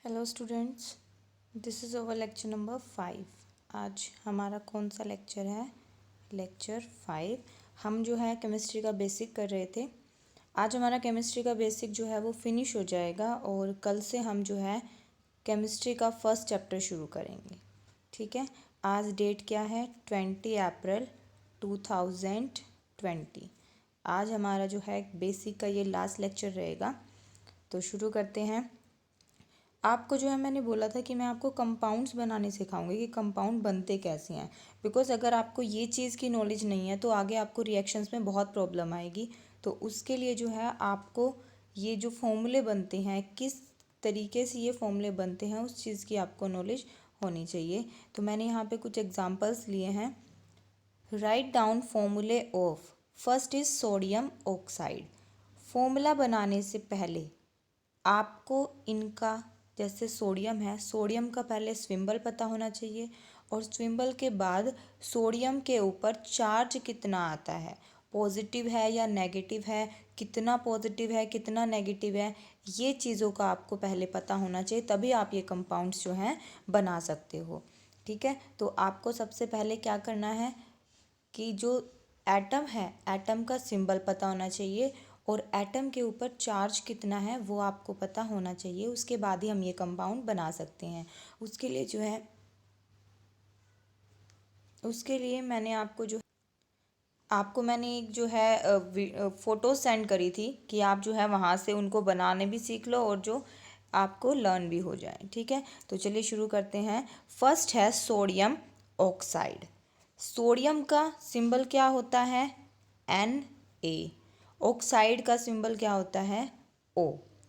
Hello students, this is our lecture number 5। आज हमारा कौन सा लेक्चर है? लेक्चर 5। हम जो है केमिस्ट्री का बेसिक कर रहे थे। आज हमारा केमिस्ट्री का बेसिक जो है वो फिनिश हो जाएगा और कल से हम जो है केमिस्ट्री का फर्स्ट चैप्टर शुरू करेंगे। ठीक है, आज डेट क्या है? 20 अप्रैल 2020। आज हमारा जो है बेसिक का ये लास्ट लेक्चर रहेगा। तो शुरू करते हैं। आपको जो है मैंने बोला था कि मैं आपको कंपाउंड्स बनाने सिखाऊंगी कि कंपाउंड बनते कैसे हैं। बिकॉज अगर आपको ये चीज़ की नॉलेज नहीं है तो आगे आपको रिएक्शंस में बहुत प्रॉब्लम आएगी। तो उसके लिए जो है आपको ये जो फॉर्मूले बनते हैं, किस तरीके से ये फॉर्मूले बनते हैं, उस चीज़ की आपको नॉलेज होनी चाहिए। तो मैंने यहाँ पे कुछ एग्जाम्पल्स लिए हैं। राइट डाउन फॉर्मूले of first is sodium oxide. Formula बनाने से पहले आपको इनका, जैसे सोडियम है, सोडियम का पहले सिंबल पता होना चाहिए और सिंबल के बाद सोडियम के ऊपर चार्ज कितना आता है, पॉजिटिव है या नेगेटिव है, कितना पॉजिटिव है कितना नेगेटिव है, ये चीज़ों का आपको पहले पता होना चाहिए, तभी आप ये कंपाउंड्स जो हैं बना सकते हो। ठीक है, तो आपको सबसे पहले क्या करना है कि जो एटम है, एटम का सिंबल पता होना चाहिए और एटम के ऊपर चार्ज कितना है वो आपको पता होना चाहिए। उसके बाद ही हम ये कंपाउंड बना सकते हैं। उसके लिए जो है, उसके लिए मैंने आपको मैंने एक जो है फ़ोटो सेंड करी थी कि आप जो है वहाँ से उनको बनाने भी सीख लो और जो आपको लर्न भी हो जाए। ठीक है, तो चलिए शुरू करते हैं। फर्स्ट है सोडियम ऑक्साइड। सोडियम का सिंबल क्या होता है? Na। ऑक्साइड का सिंबल क्या होता है? O,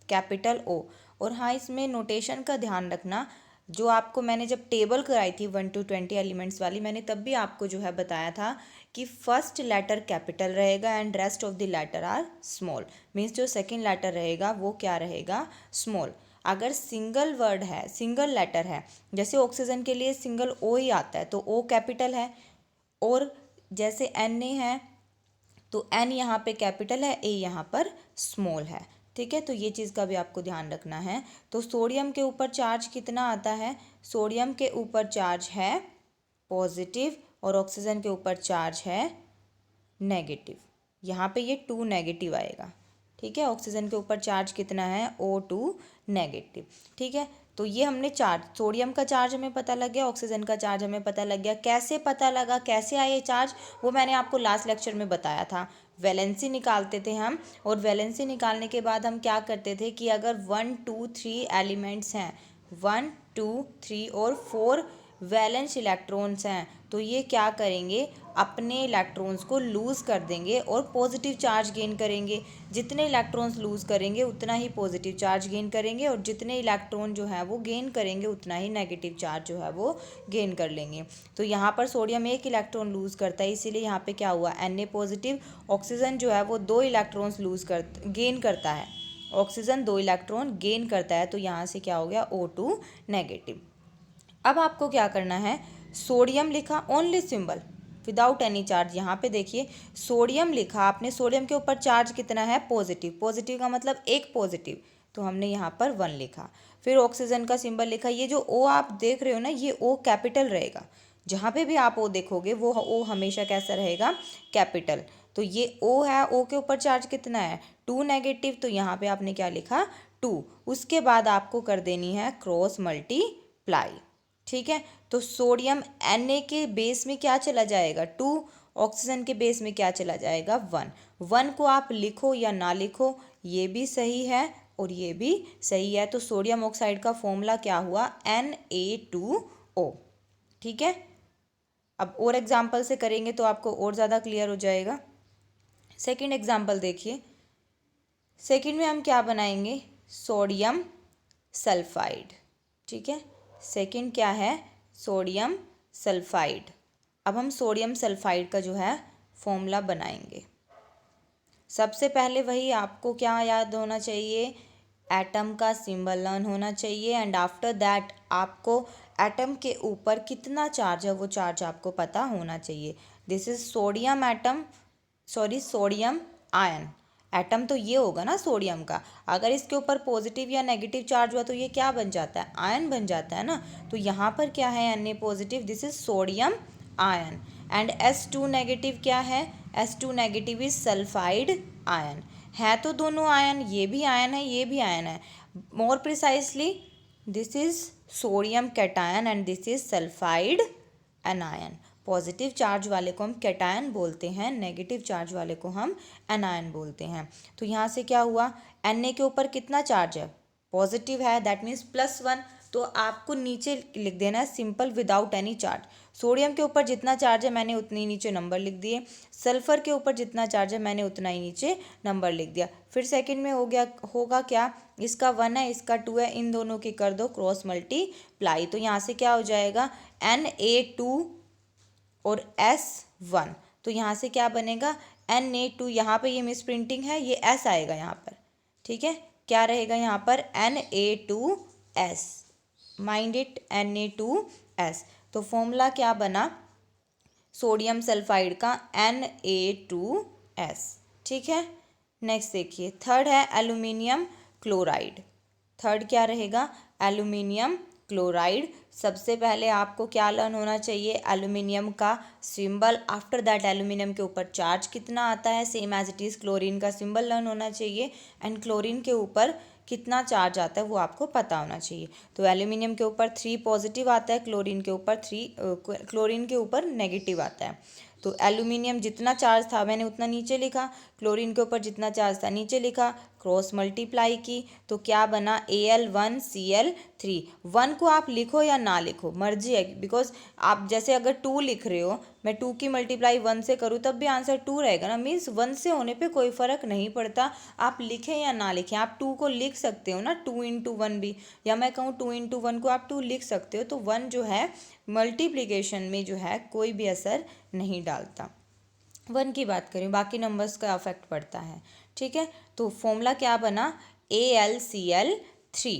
capital O। और हाँ, इसमें नोटेशन का ध्यान रखना। जो आपको मैंने जब टेबल कराई थी 1 to 20 एलिमेंट्स वाली, मैंने तब भी आपको जो है बताया था कि फर्स्ट लेटर कैपिटल रहेगा and rest of the letter are small. Means जो सेकंड लेटर रहेगा वो क्या रहेगा? स्मॉल। अगर सिंगल वर्ड है, सिंगल लेटर है, जैसे ऑक्सीजन के लिए सिंगल ओ ही आता है तो ओ कैपिटल है। और जैसे Na है तो एन यहाँ पे कैपिटल है, ए यहाँ पर स्मॉल है। ठीक है, तो ये चीज़ का भी आपको ध्यान रखना है। तो सोडियम के ऊपर चार्ज कितना आता है? सोडियम के ऊपर चार्ज है पॉजिटिव और ऑक्सीजन के ऊपर चार्ज है नेगेटिव। यहाँ पे ये 2 नेगेटिव आएगा। ठीक है, ऑक्सीजन के ऊपर चार्ज कितना है? O2 negative. ठीक है, तो ये हमने चार्ज, सोडियम का चार्ज हमें पता लग गया, ऑक्सीजन का चार्ज हमें पता लग गया। कैसे पता लगा, कैसे आए ये चार्ज, वो मैंने आपको लास्ट लेक्चर में बताया था। वैलेंसी निकालते थे हम, और वैलेंसी निकालने के बाद हम क्या करते थे कि अगर 1 2 3 एलिमेंट्स हैं, 1 2 3 और 4 वैलेंस इलेक्ट्रॉन्स हैं, तो ये क्या करेंगे? अपने इलेक्ट्रॉन्स को लूज़ कर देंगे और पॉजिटिव चार्ज गेन करेंगे। जितने इलेक्ट्रॉन्स लूज़ करेंगे उतना ही पॉजिटिव चार्ज गेन करेंगे, और जितने इलेक्ट्रॉन जो है वो गेन करेंगे उतना ही नेगेटिव चार्ज जो है वो गेन कर लेंगे। तो यहाँ पर सोडियम 1 इलेक्ट्रॉन लूज़ करता है, इसीलिए यहाँ पे क्या हुआ? Na positive. ऑक्सीजन जो है वो 2 इलेक्ट्रॉन्स गेन करता है, ऑक्सीजन 2 इलेक्ट्रॉन गेन करता है, तो यहाँ से क्या हो गया? O2 negative. अब आपको क्या करना है? सोडियम लिखा, only symbol without any charge. यहाँ पे देखिए सोडियम लिखा आपने, सोडियम के ऊपर चार्ज कितना है? पॉजिटिव। पॉजिटिव का मतलब एक पॉजिटिव, तो हमने यहाँ पर 1 लिखा। फिर ऑक्सीजन का सिंबल लिखा। ये जो ओ आप देख रहे हो ना, ये ओ कैपिटल रहेगा। जहाँ पे भी आप ओ देखोगे वो ओ हमेशा कैसा रहेगा? कैपिटल। तो ये ओ है, ओ के ऊपर चार्ज कितना है? 2 नेगेटिव, तो यहाँ पे आपने क्या लिखा? 2। उसके बाद आपको कर देनी है क्रॉस मल्टीप्लाई। ठीक है, तो सोडियम Na के बेस में क्या चला जाएगा? 2। ऑक्सीजन के बेस में क्या चला जाएगा? 1। 1 को आप लिखो या ना लिखो, ये भी सही है और ये भी सही है। तो सोडियम ऑक्साइड का फॉर्मूला क्या हुआ? Na2O। ठीक है, अब और एग्जाम्पल से करेंगे तो आपको और ज़्यादा क्लियर हो जाएगा। सेकंड एग्जाम्पल देखिए। सेकंड में हम क्या बनाएंगे? Sodium sulphide. ठीक है, सेकंड क्या है? Sodium sulphide. अब हम सोडियम सल्फाइड का जो है फॉर्मूला बनाएंगे। सबसे पहले वही आपको क्या याद होना चाहिए? एटम का सिंबल लर्न होना चाहिए, एंड आफ्टर दैट आपको एटम के ऊपर कितना चार्ज है वो चार्ज आपको पता होना चाहिए। This is sodium atom, sorry sodium ion. Atom तो ये होगा ना सोडियम का। अगर इसके ऊपर पॉजिटिव या नेगेटिव चार्ज हुआ तो ये क्या बन जाता है, आयन बन जाता है ना। तो यहाँ पर क्या है Na positive, this is sodium ion. And S2 negative क्या है, S2 negative is sulphide ion. है तो दोनों आयन, ये भी आयन है ये भी आयन है। More precisely this is sodium cation and this is sulphide anion. Positive charge वाले को हम कैटायन बोलते हैं, नेगेटिव चार्ज वाले को हम एनायन बोलते हैं। तो यहाँ से क्या हुआ, Na के ऊपर कितना चार्ज है, पॉजिटिव है, दैट मीन्स +1। तो आपको नीचे लिख देना है simple without any charge. Sodium के ऊपर जितना चार्ज है मैंने उतने ही नीचे नंबर लिख दिए, सल्फर के ऊपर जितना चार्ज है मैंने उतना ही नीचे नंबर लिख दिया। फिर सेकंड में हो गया, होगा क्या, इसका 1 है इसका 2 है, इन दोनों की कर दो क्रॉस मल्टीप्लाई। तो यहाँ से क्या हो जाएगा, Na2 और S1। तो यहाँ से क्या बनेगा, Na2, यहाँ पे ये मिस प्रिंटिंग है, ये S आएगा यहाँ पर, ठीक है। क्या रहेगा यहाँ पर, Na2S, माइंड इट, Na2S। तो फॉर्मूला क्या बना सोडियम सल्फाइड का, Na2S, ठीक है। नेक्स्ट देखिए, थर्ड है एल्यूमिनियम क्लोराइड। थर्ड क्या रहेगा, एल्यूमिनियम क्लोराइड। सबसे पहले आपको क्या लर्न होना चाहिए, एल्यूमिनियम का सिंबल। आफ्टर दैट एल्यूमिनियम के ऊपर चार्ज कितना आता है, same as it is chlorine का सिंबल लर्न होना चाहिए। एंड क्लोरीन के ऊपर कितना चार्ज आता है वो आपको पता होना चाहिए। तो एल्यूमिनियम के ऊपर 3 पॉजिटिव आता है, क्लोरीन के ऊपर नेगेटिव आता है। तो एल्यूमिनियम जितना चार्ज था मैंने उतना नीचे लिखा, क्लोरीन के ऊपर जितना चार्ज था नीचे लिखा, क्रॉस मल्टीप्लाई की, तो क्या बना Al1Cl3। 1 को आप लिखो या ना लिखो मर्जी है, बिकॉज आप जैसे अगर 2 लिख रहे हो, मैं 2 की मल्टीप्लाई 1 से करूँ तब भी आंसर 2 रहेगा ना, मीन्स 1 से होने पे कोई फ़र्क नहीं पड़ता, आप लिखें या ना लिखें। आप 2 को लिख सकते हो ना 2 इंटू 1 भी, या मैं कहूँ 2 इंटू 1 को आप 2 लिख सकते हो। तो 1 जो है मल्टीप्लिकेशन में जो है कोई भी असर नहीं डालता। 1 की बात करें, बाकी नंबर्स का अफेक्ट पड़ता है, ठीक है। तो फॉर्मूला क्या बना, AlCl3।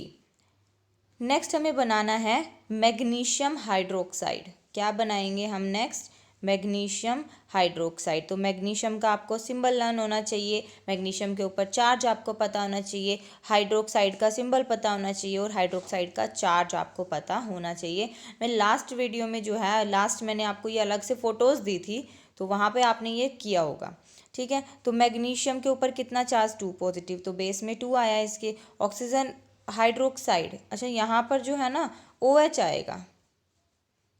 नेक्स्ट हमें बनाना है मैग्नीशियम हाइड्रोक्साइड। क्या बनाएंगे हम नेक्स्ट, मैग्नीशियम हाइड्रोक्साइड। तो मैग्नीशियम का आपको सिंबल लर्न होना चाहिए, मैग्नीशियम के ऊपर चार्ज आपको पता होना चाहिए, हाइड्रोक्साइड का सिंबल पता होना चाहिए और हाइड्रोक्साइड का चार्ज आपको पता होना चाहिए। मैं लास्ट वीडियो में जो है, लास्ट मैंने आपको ये अलग से फ़ोटोज़ दी थी, तो वहाँ पे आपने ये किया होगा, ठीक है। तो मैग्नीशियम के ऊपर कितना चार्ज, 2 पॉजिटिव, तो बेस में 2 आया इसके। ऑक्सीजन हाइड्रोक्साइड, अच्छा यहाँ पर जो है ना OH आएगा,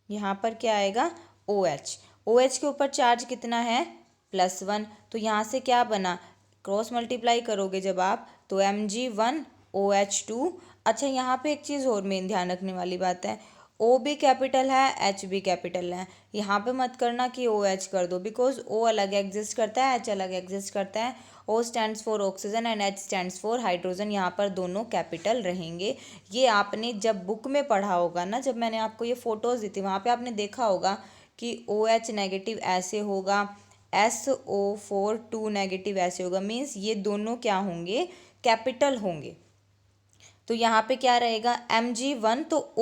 यहाँ पर क्या आएगा OH। OH के ऊपर चार्ज कितना है, +1। तो यहाँ से क्या बना, क्रॉस मल्टीप्लाई करोगे जब आप तो Mg1OH2। अच्छा यहाँ पे एक चीज़ और मेन ध्यान रखने वाली बात है, O भी कैपिटल है H भी कैपिटल है। यहाँ पे मत करना कि OH कर दो, बिकॉज O अलग एग्जिस्ट करता है H अलग एग्जिस्ट करता है। O stands for oxygen and H stands for hydrogen, यहाँ पर दोनों कैपिटल रहेंगे। ये आपने जब बुक में पढ़ा होगा ना, जब मैंने आपको ये फ़ोटोज़ दी थी वहाँ पे आपने देखा होगा कि OH नेगेटिव ऐसे होगा, SO4 2 नेगेटिव ऐसे होगा, मीन्स ये दोनों क्या होंगे, कैपिटल होंगे। तो यहाँ पे क्या रहेगा Mg1, तो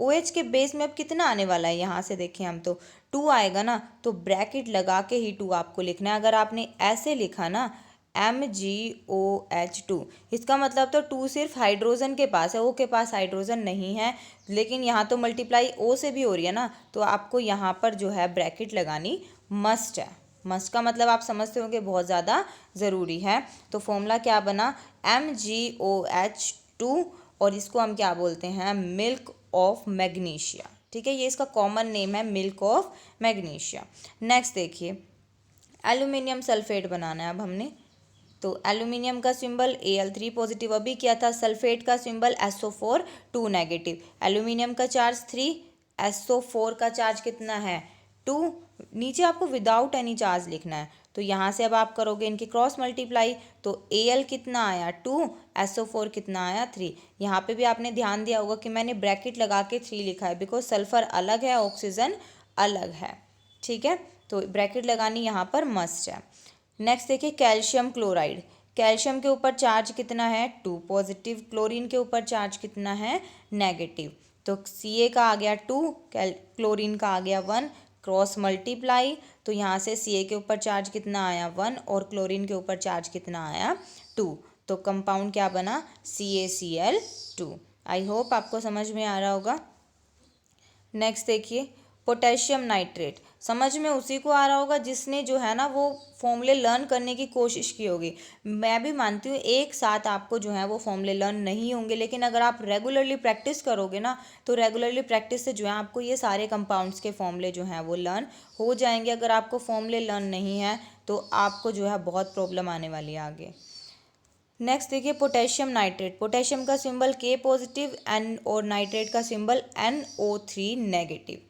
OH के बेस में अब कितना आने वाला है, यहाँ से देखें हम तो 2 आएगा ना, तो ब्रैकेट लगा के ही 2 आपको लिखना है। अगर आपने ऐसे लिखा ना MgOH2, इसका मतलब तो 2 सिर्फ हाइड्रोजन के पास है, O के पास हाइड्रोजन नहीं है, लेकिन यहाँ तो मल्टीप्लाई O से भी हो रही है ना, तो आपको यहाँ पर जो है ब्रैकेट लगानी मस्ट है। मस्ट का मतलब आप समझते होंगे बहुत ज़्यादा ज़रूरी है। तो फॉर्मूला क्या बना, MgOH2, और इसको हम क्या बोलते हैं, मिल्क ऑफ मैग्नीशिया, ठीक है। ये इसका कॉमन नेम है, मिल्क ऑफ मैग्नीशिया। नेक्स्ट देखिए, एल्यूमिनियम सल्फेट बनाना है अब हमने। तो एल्यूमिनियम का सिंबल Al3 पॉजिटिव अभी किया था, सल्फेट का सिंबल SO4 2 नेगेटिव। एल्यूमिनियम का चार्ज 3, SO4 का चार्ज कितना है 2। नीचे आपको विदाउट एनी चार्ज लिखना है। तो यहाँ से अब आप करोगे इनकी क्रॉस मल्टीप्लाई, तो Al कितना आया 2, SO4 कितना आया 3। यहाँ पे भी आपने ध्यान दिया होगा कि मैंने ब्रैकेट लगा के 3 लिखा है, बिकॉज सल्फर अलग है ऑक्सीजन अलग है, ठीक है। तो ब्रैकेट लगानी यहाँ पर मस्ट है। नेक्स्ट देखिए कैल्शियम क्लोराइड। कैल्शियम के ऊपर चार्ज कितना है 2 पॉजिटिव, क्लोरीन के ऊपर चार्ज कितना है नेगेटिव। तो Ca का आ गया 2, क्लोरीन का आ गया 1, क्रॉस मल्टीप्लाई, तो यहाँ से Ca के ऊपर चार्ज कितना आया 1 और क्लोरीन के ऊपर चार्ज कितना आया 2, तो कंपाउंड क्या बना CaCl2। आई होप आपको समझ में आ रहा होगा। नेक्स्ट देखिए पोटेशियम नाइट्रेट, समझ में उसी को आ रहा होगा जिसने जो है ना वो फॉर्मूले लर्न करने की कोशिश की होगी। मैं भी मानती हूँ एक साथ आपको जो है वो फॉर्मूले लर्न नहीं होंगे, लेकिन अगर आप रेगुलरली प्रैक्टिस करोगे ना तो रेगुलरली प्रैक्टिस से जो है आपको ये सारे कंपाउंड्स के फॉर्मूले जो हैं वो लर्न हो जाएंगे। अगर आपको फॉर्मूले लर्न नहीं है तो आपको जो है बहुत प्रॉब्लम आने वाली है आगे। नेक्स्ट देखिए पोटेशियम नाइट्रेट, पोटेशियम का सिंबल K पॉजिटिव एन और नाइट्रेट का सिंबल NO3 नेगेटिव।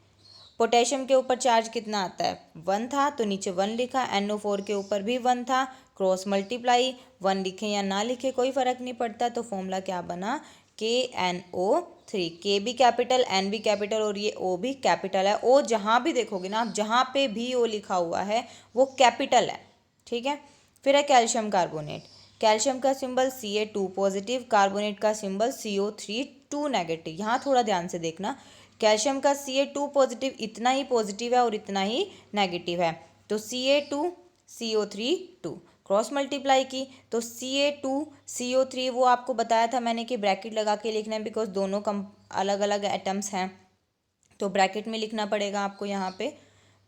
पोटेशियम के ऊपर चार्ज कितना आता है 1 था तो नीचे 1 लिखा, NO4 के ऊपर भी 1 था, क्रॉस मल्टीप्लाई 1 लिखे या ना लिखे कोई फ़र्क नहीं पड़ता, तो फॉर्मूला क्या बना KNO3। K भी कैपिटल, N भी कैपिटल और ये O भी कैपिटल है। O जहाँ भी देखोगे ना आप, जहाँ पे भी O लिखा हुआ है वो कैपिटल है, ठीक है। फिर है कैल्शियम कार्बोनेट, कैल्शियम का सिंबल Ca2 पॉजिटिव, कार्बोनेट का सिंबल CO3 2 नेगेटिव। यहाँ थोड़ा ध्यान से देखना, कैल्शियम का Ca2 पॉजिटिव इतना ही पॉजिटिव है और इतना ही नेगेटिव है, तो Ca2 CO3 2 क्रॉस मल्टीप्लाई की तो Ca2 CO3 वो आपको बताया था मैंने कि ब्रैकेट लगा के लिखना है, बिकॉज दोनों कम अलग अलग एटम्स हैं तो ब्रैकेट में लिखना पड़ेगा आपको यहाँ पे।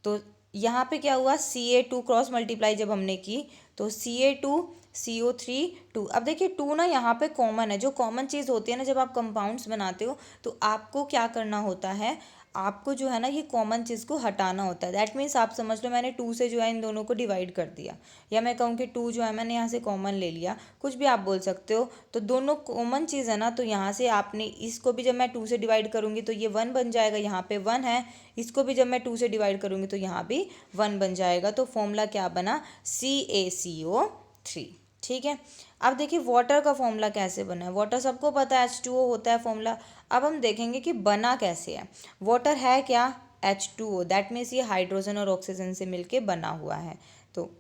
तो यहाँ पे क्या हुआ Ca2 क्रॉस मल्टीप्लाई जब हमने की तो Ca2 CO3 2। अब देखिए 2 ना यहाँ पे कॉमन है, जो कॉमन चीज़ होती है ना जब आप कंपाउंड्स बनाते हो तो आपको क्या करना होता है, आपको जो है ना ये कॉमन चीज़ को हटाना होता है। दैट मीन्स आप समझ लो मैंने 2 से जो है इन दोनों को डिवाइड कर दिया, या मैं कहूँ कि 2 जो है मैंने यहाँ से कॉमन ले लिया, कुछ भी आप बोल सकते हो। तो दोनों कॉमन चीज़ है ना, तो यहाँ से आपने इसको भी जब मैं 2 से डिवाइड करूँगी तो ये 1 बन जाएगा, यहाँ पे 1 है, इसको भी जब मैं 2 से डिवाइड करूँगी तो यहाँ भी 1 बन जाएगा। तो फॉर्मूला क्या बना CaCO3, ठीक है। अब देखिए वाटर का फॉर्मूला कैसे बना है, वाटर सबको पता है H2O होता है फॉर्मूला। अब हम देखेंगे कि बना कैसे है। वाटर है क्या H2O, दैट मीन्स ये हाइड्रोजन और ऑक्सीजन से मिलके बना हुआ है, तो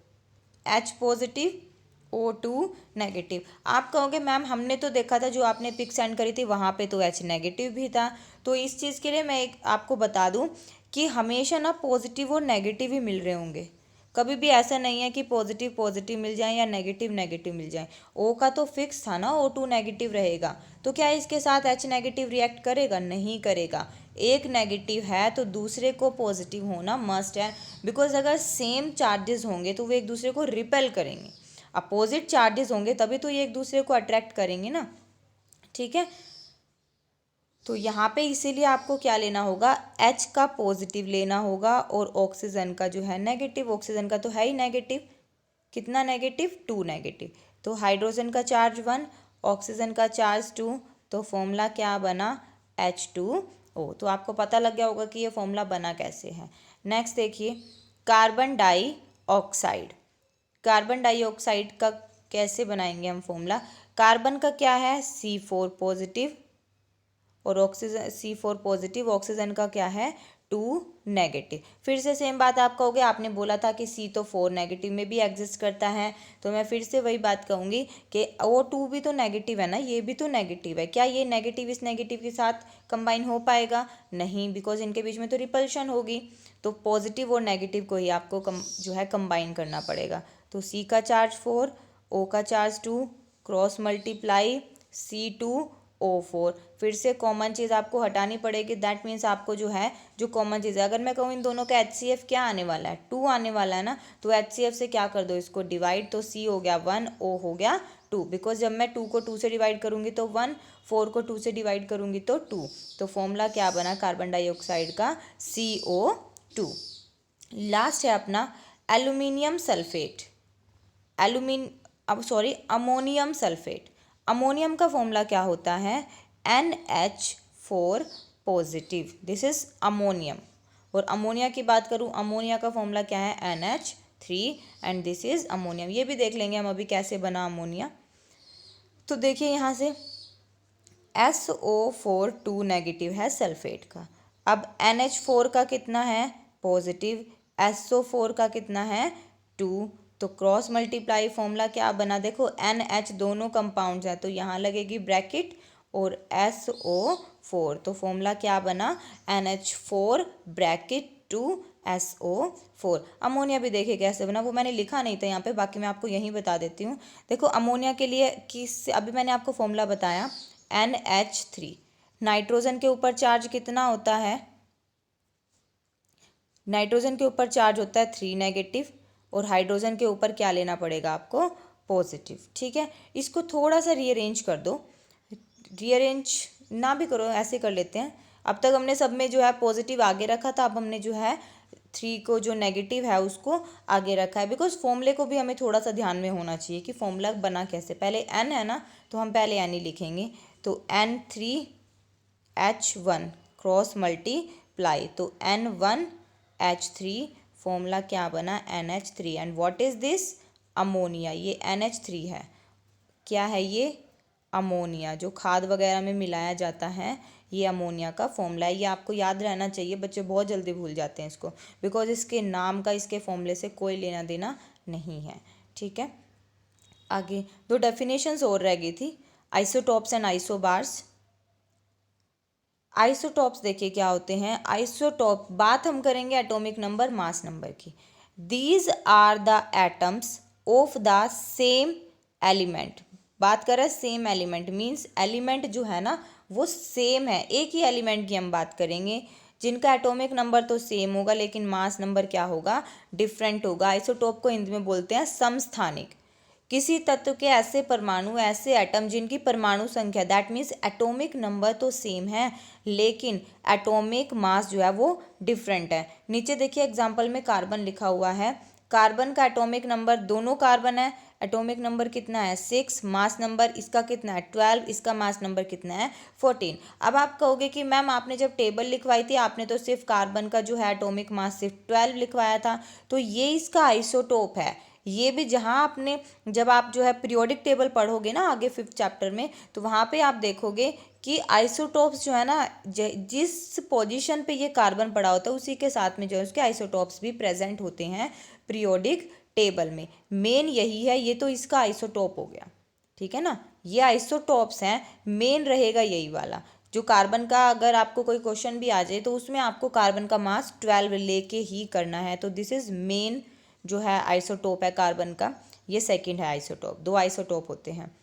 H पॉजिटिव O2 नेगेटिव। आप कहोगे मैम हमने तो देखा था जो आपने पिक सेंड करी थी वहाँ पे तो H नेगेटिव भी था। तो इस चीज़ के लिए मैं एक आपको बता दूँ कि हमेशा ना पॉजिटिव और नेगेटिव ही मिल रहे होंगे, कभी भी ऐसा नहीं है कि पॉजिटिव पॉजिटिव मिल जाए या नेगेटिव नेगेटिव मिल जाए। O का तो फिक्स था ना O2 नेगेटिव रहेगा, तो क्या इसके साथ H नेगेटिव रिएक्ट करेगा, नहीं करेगा। एक नेगेटिव है तो दूसरे को पॉजिटिव होना मस्ट है, बिकॉज अगर सेम चार्जेस होंगे तो वे एक दूसरे को रिपेल करेंगे, अपोजिट चार्जेस होंगे तभी तो ये एक दूसरे को अट्रैक्ट करेंगे ना, ठीक है। तो यहाँ पे इसीलिए आपको क्या लेना होगा, H का पॉजिटिव लेना होगा और ऑक्सीजन का जो है नेगेटिव, ऑक्सीजन का तो है ही नेगेटिव, कितना नेगेटिव 2 नेगेटिव, तो हाइड्रोजन का चार्ज 1 ऑक्सीजन का चार्ज 2, तो फॉर्मूला क्या बना H2O। तो आपको पता लग गया होगा कि ये फॉर्मूला बना कैसे है। नेक्स्ट देखिए कार्बन डाइऑक्साइड, कार्बन डाइऑक्साइड का कैसे बनाएंगे हम फॉर्मूला। कार्बन का क्या है C4 पॉजिटिव और ऑक्सीजन C4 पॉजिटिव, ऑक्सीजन का क्या है 2 नेगेटिव। फिर से सेम बात आप कहोगे आपने बोला था कि C तो 4 नेगेटिव में भी एग्जिस्ट करता है, तो मैं फिर से वही बात कहूँगी कि O2 भी तो नेगेटिव है ना, ये भी तो नेगेटिव है, क्या ये नेगेटिव इस नेगेटिव के साथ कंबाइन हो पाएगा, नहीं, बिकॉज इनके बीच में तो रिपल्शन होगी। तो पॉजिटिव और नेगेटिव को ही आपको जो है कंबाइन करना पड़ेगा। तो C का चार्ज 4, O का चार्ज 2, क्रॉस मल्टीप्लाई C2O4। फिर से कॉमन चीज़ आपको हटानी पड़ेगी, दैट मीन्स आपको जो है जो कॉमन चीज़ है, अगर मैं कहूँ इन दोनों का HCF क्या आने वाला है 2 आने वाला है ना, तो HCF से क्या कर दो इसको डिवाइड, तो C हो गया 1, O हो गया 2, बिकॉज जब मैं 2 को 2 से डिवाइड करूँगी तो 1, 4 को 2 से डिवाइड करूँगी तो 2, तो फॉर्मूला क्या बना कार्बन डाइऑक्साइड का CO2। लास्ट है अपना aluminium sulphate, ammonium sulphate. Ammonium का फॉर्मूला क्या होता है NH4 positive, this is ammonium. और अमोनिया की बात करूँ, अमोनिया का फॉर्मूला क्या है NH3 and this is ammonium. ये भी देख लेंगे हम अभी कैसे बना अमोनिया। तो देखिए यहाँ से SO4 2 नेगेटिव है सल्फेट का, अब NH4 का कितना है पॉजिटिव, SO4 का कितना है 2, तो क्रॉस मल्टीप्लाई फॉर्मूला क्या बना, देखो NH दोनों कंपाउंड्स हैं तो यहाँ लगेगी ब्रैकेट और SO4, तो फॉर्मूला क्या बना NH4 ब्रैकेट 2 SO4। अमोनिया भी देखिए कैसे बना, वो मैंने लिखा नहीं था यहाँ पे, बाकी मैं आपको यहीं बता देती हूँ। देखो अमोनिया के लिए किस, अभी मैंने आपको फॉर्मूला बताया NH3। नाइट्रोजन के ऊपर चार्ज कितना होता है, नाइट्रोजन के ऊपर चार्ज होता है 3 नेगेटिव, और हाइड्रोजन के ऊपर क्या लेना पड़ेगा आपको, पॉजिटिव। ठीक है, इसको थोड़ा सा रीअरेंज कर दो, रीअरेंज ना भी करो, ऐसे कर लेते हैं। अब तक हमने सब में जो है पॉजिटिव आगे रखा था, अब हमने जो है 3 को जो नेगेटिव है उसको आगे रखा है, बिकॉज फॉर्मूले को भी हमें थोड़ा सा ध्यान में होना चाहिए कि फॉर्मूला बना कैसे। पहले N है ना, तो हम पहले N ही लिखेंगे, तो N3H1 क्रॉस मल्टीप्लाई, तो N1H3 फॉर्मूला क्या बना, NH3। And what is this, ammonia. ये NH3 है, क्या है ये, अमोनिया, जो खाद वगैरह में मिलाया जाता है, ये अमोनिया का फॉर्मूला है। ये आपको याद रहना चाहिए, बच्चे बहुत जल्दी भूल जाते हैं इसको, बिकॉज इसके नाम का इसके फॉर्मूले से कोई लेना देना नहीं है। ठीक है, आगे दो डेफिनेशंस और रह गई थी, आइसोटॉप्स एंड आइसोबार्स। आइसोटॉप्स देखिए क्या होते हैं, आइसोटॉप, बात हम करेंगे एटॉमिक नंबर मास नंबर की। These are the atoms of the same element. बात कर रहे हैं सेम एलिमेंट, मीन्स एलिमेंट जो है ना वो सेम है, एक ही एलिमेंट की हम बात करेंगे, जिनका एटॉमिक नंबर तो सेम होगा लेकिन मास नंबर क्या होगा, डिफरेंट होगा। आइसोटॉप को हिंदी में बोलते हैं समस्थानिक। किसी तत्व के ऐसे परमाणु, ऐसे एटम जिनकी परमाणु संख्या, दैट मीन्स एटॉमिक नंबर तो सेम है लेकिन एटॉमिक मास जो है वो डिफरेंट है। नीचे देखिए एग्जांपल में कार्बन लिखा हुआ है, कार्बन का एटॉमिक नंबर, दोनों कार्बन है, एटॉमिक नंबर कितना है 6, मास नंबर इसका कितना है 12, इसका मास नंबर कितना है 14। अब आप कहोगे कि मैम आपने जब टेबल लिखवाई थी आपने तो सिर्फ कार्बन का जो है एटॉमिक मास सिर्फ 12 लिखवाया था, तो ये इसका आइसोटोप है। ये भी जहाँ आपने, जब आप जो है पीरियोडिक टेबल पढ़ोगे ना आगे 5th चैप्टर में, तो वहाँ पे आप देखोगे कि आइसोटॉप्स जो है ना, जिस पोजीशन पे ये कार्बन पड़ा होता है उसी के साथ में जो है उसके आइसोटॉप्स भी प्रेजेंट होते हैं पीरियोडिक टेबल में। मेन यही है, ये तो इसका आइसोटॉप हो गया, ठीक है ना, ये आइसोटॉप्स हैं, मेन रहेगा यही वाला। जो कार्बन का अगर आपको कोई क्वेश्चन भी आ जाए तो उसमें आपको कार्बन का मास 12 लेके ही करना है, तो दिस इज मेन जो है आइसोटोप है कार्बन का, ये सेकंड है आइसोटोप, दो आइसोटोप होते हैं।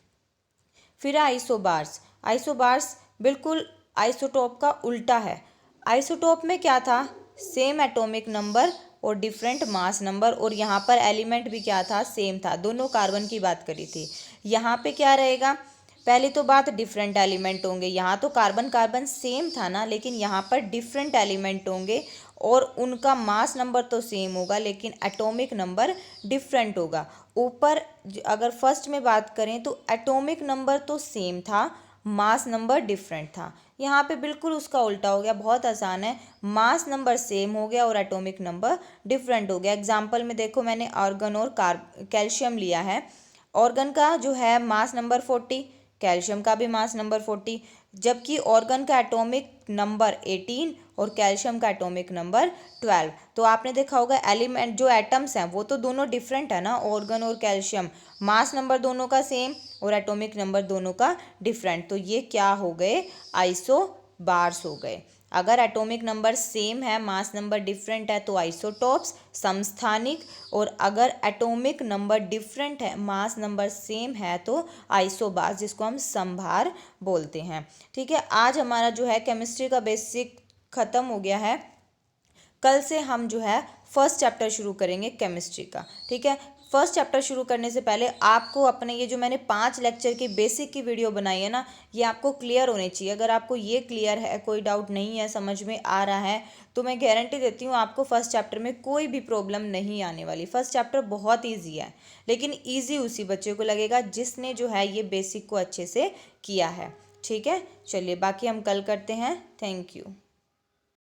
फिर आइसोबार्स, आइसोबार्स बिल्कुल आइसोटोप का उल्टा है। आइसोटोप में क्या था, सेम एटॉमिक नंबर और डिफरेंट मास नंबर, और यहाँ पर एलिमेंट भी क्या था, सेम था, दोनों कार्बन की बात करी थी। यहाँ पे क्या रहेगा, पहली तो बात डिफरेंट एलिमेंट होंगे, यहाँ तो कार्बन कार्बन सेम था ना, लेकिन यहाँ पर डिफरेंट एलिमेंट होंगे और उनका मास नंबर तो सेम होगा लेकिन एटॉमिक नंबर डिफरेंट होगा। ऊपर अगर फर्स्ट में बात करें तो एटॉमिक नंबर तो सेम था, मास नंबर डिफरेंट था। यहाँ पे बिल्कुल उसका उल्टा हो गया, बहुत आसान है, मास नंबर सेम हो गया और एटॉमिक नंबर डिफरेंट हो गया। एग्जाम्पल में देखो मैंने आर्गन और कैल्शियम लिया है, ऑर्गन का जो है मास नंबर 40, कैल्शियम का भी मास नंबर 40, जबकि ऑर्गन का एटॉमिक नंबर 18 और कैल्शियम का एटॉमिक नंबर 12। तो आपने देखा होगा एलिमेंट जो एटम्स हैं वो तो दोनों डिफरेंट है ना, ऑर्गन और कैल्शियम, मास नंबर दोनों का सेम और एटॉमिक नंबर दोनों का डिफरेंट, तो ये क्या हो गए, आइसोबार्स हो गए। अगर एटॉमिक नंबर सेम है, मास नंबर डिफरेंट है तो आइसोटॉप्स समस्थानिक, और अगर एटॉमिक नंबर डिफरेंट है, मास नंबर सेम है तो आइसोबार्स, जिसको हम समभार बोलते हैं। ठीक है, आज हमारा जो है केमिस्ट्री का बेसिक खत्म हो गया है। कल से हम जो है फर्स्ट चैप्टर शुरू करेंगे केमिस्ट्री का। ठीक है, फर्स्ट चैप्टर शुरू करने से पहले आपको अपने ये जो मैंने 5 लेक्चर की बेसिक की वीडियो बनाई है ना, ये आपको क्लियर होनी चाहिए। अगर आपको ये क्लियर है, कोई डाउट नहीं है, समझ में आ रहा है, तो मैं गारंटी देती हूँ आपको फर्स्ट चैप्टर में कोई भी प्रॉब्लम नहीं आने वाली। फर्स्ट चैप्टर बहुत ईजी है, लेकिन ईजी उसी बच्चे को लगेगा जिसने जो है ये बेसिक को अच्छे से किया है। ठीक है, चलिए बाकी हम कल करते हैं। Thank you.